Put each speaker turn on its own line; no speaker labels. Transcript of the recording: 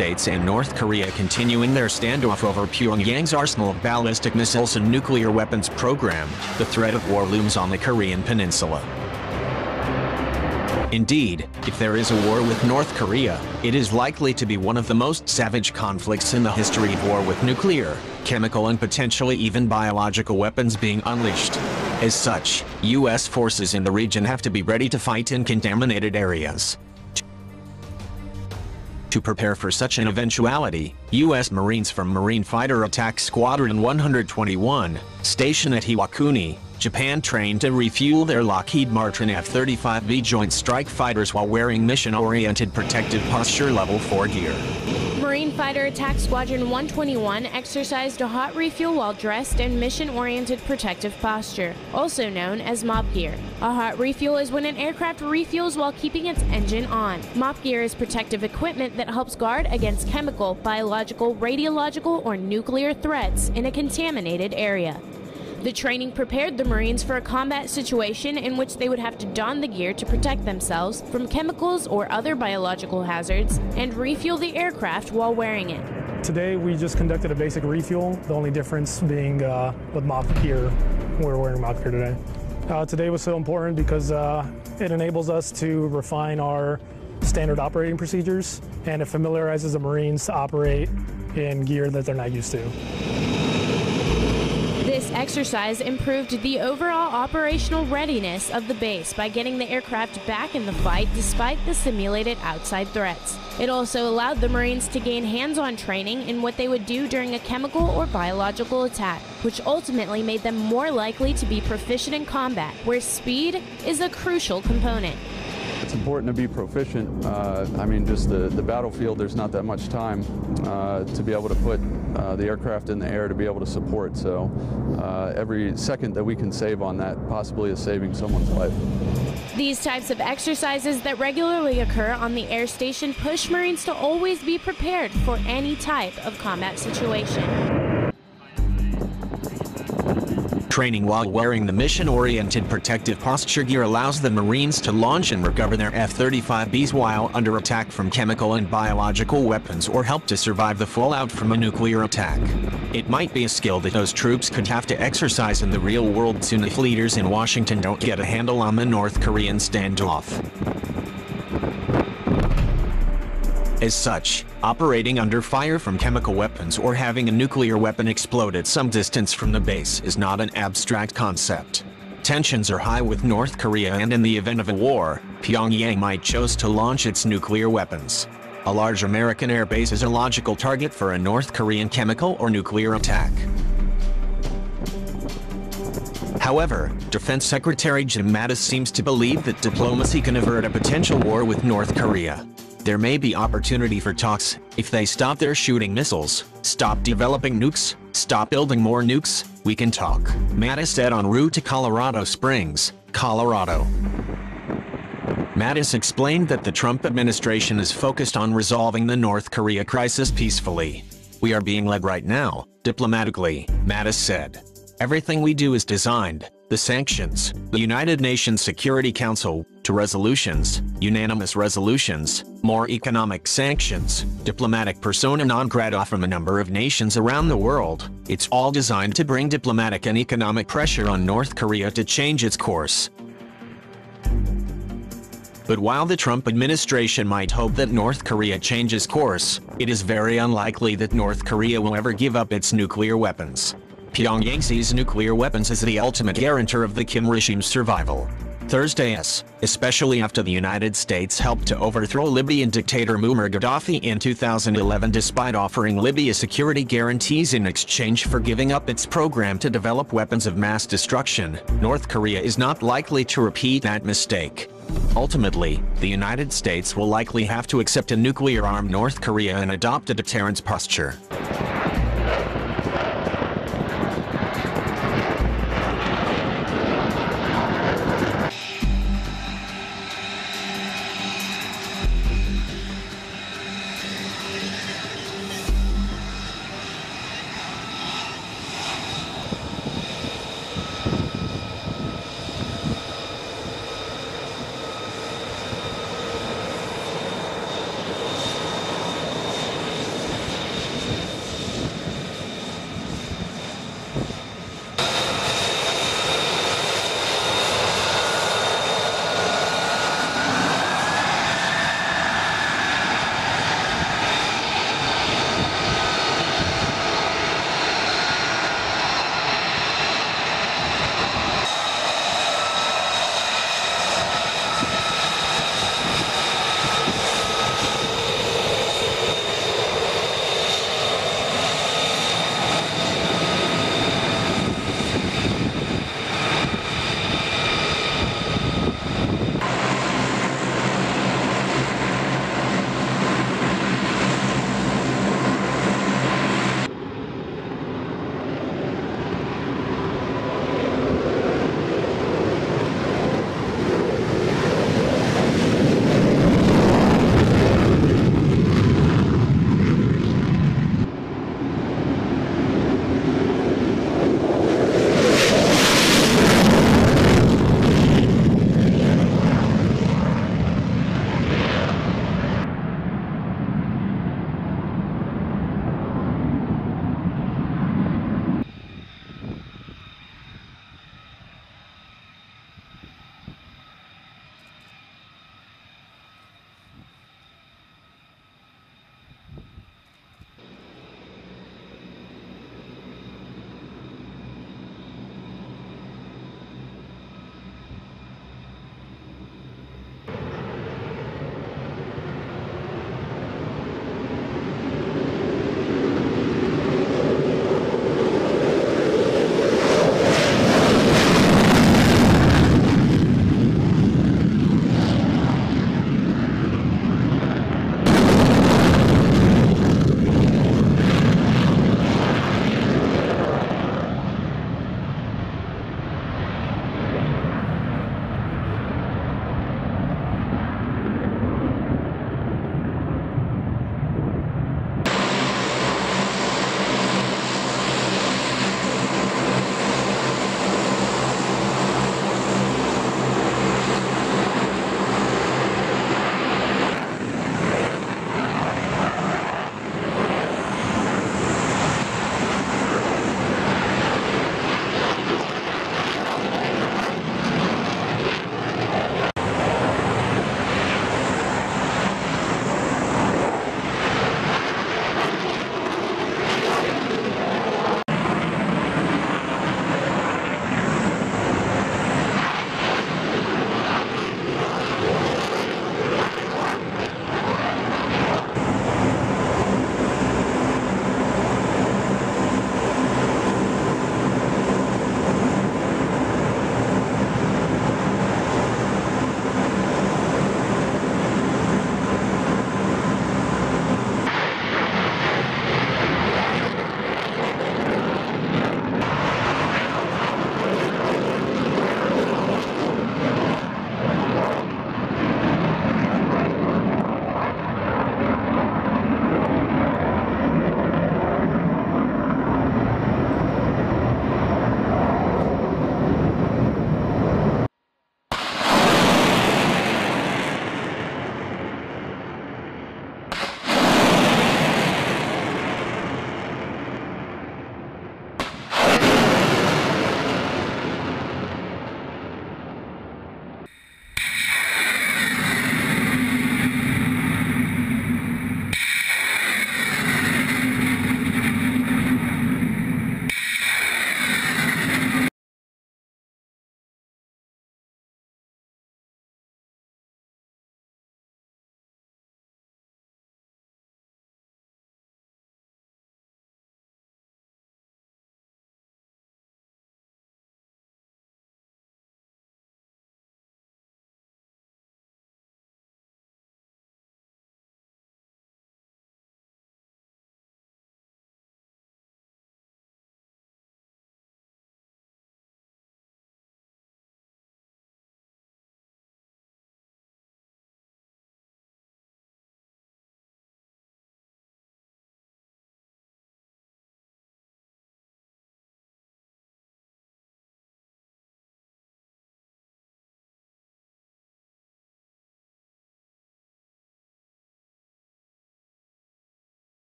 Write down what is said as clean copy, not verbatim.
States and North Korea continuing their standoff over Pyongyang's arsenal of ballistic missiles and nuclear weapons program, the threat of war looms on the Korean peninsula. Indeed, if there is a war with North Korea, it is likely to be one of the most savage conflicts in the history of war, with nuclear, chemical and potentially even biological weapons being unleashed. As such, U.S. forces in the region have to be ready to fight in contaminated areas. To prepare for such an eventuality, U.S. Marines from Marine Fighter Attack Squadron-121, stationed at Iwakuni, Japan, trained to refuel their Lockheed Martin F-35V Joint Strike Fighters while wearing mission-oriented protective posture Level 4 gear.
Marine Fighter Attack Squadron-121 exercised a hot refuel while dressed in mission-oriented protective posture, also known as MOPP gear. A hot refuel is when an aircraft refuels while keeping its engine on. MOPP gear is protective equipment that helps guard against chemical, biological, radiological, or nuclear threats in a contaminated area. The training prepared the Marines for a combat situation in which they would have to don the gear to protect themselves from chemicals or other biological hazards and refuel the aircraft while wearing it.
Today we just conducted a basic refuel, the only difference being with MOPP gear. We're wearing MOPP gear today. Today was so important because it enables us to refine our standard operating procedures, and it familiarizes the Marines to operate in gear that they're not used to.
This exercise improved the overall operational readiness of the base by getting the aircraft back in the fight despite the simulated outside threats. It also allowed the Marines to gain hands-on training in what they would do during a chemical or biological attack, which ultimately made them more likely to be proficient in combat, where speed is a crucial component.
It's important to be proficient. I mean, just the battlefield, there's not that much time to be able to put the aircraft in the air to be able to support. So every second that we can save on that possibly is saving someone's life.
These types of exercises that regularly occur on the air station push Marines to always be prepared for any type of combat situation.
Training while wearing the mission-oriented protective posture gear allows the Marines to launch and recover their F-35Bs while under attack from chemical and biological weapons, or help to survive the fallout from a nuclear attack. It might be a skill that those troops could have to exercise in the real world soon if leaders in Washington don't get a handle on the North Korean standoff. As such, operating under fire from chemical weapons or having a nuclear weapon explode at some distance from the base is not an abstract concept. Tensions are high with North Korea, and in the event of a war, Pyongyang might choose to launch its nuclear weapons. A large American air base is a logical target for a North Korean chemical or nuclear attack. However, Defense Secretary Jim Mattis seems to believe that diplomacy can avert a potential war with North Korea. There may be opportunity for talks if they stop their shooting missiles, stop developing nukes, stop building more nukes. We can talk, Mattis said en route to Colorado Springs, Colorado. Mattis explained that the Trump administration is focused on resolving the North Korea crisis peacefully. We are being led right now, diplomatically, Mattis said. Everything we do is designed, the sanctions, the United Nations Security Council, to resolutions, unanimous resolutions, more economic sanctions, diplomatic persona non grata from a number of nations around the world. It's all designed to bring diplomatic and economic pressure on North Korea to change its course. But while the Trump administration might hope that North Korea changes course, it is very unlikely that North Korea will ever give up its nuclear weapons. Pyongyang sees nuclear weapons as the ultimate guarantor of the Kim regime's survival. Thursday, especially after the United States helped to overthrow Libyan dictator Muammar Gaddafi in 2011 despite offering Libya security guarantees in exchange for giving up its program to develop weapons of mass destruction, North Korea is not likely to repeat that mistake. Ultimately, the United States will likely have to accept a nuclear-armed North Korea and adopt a deterrence posture.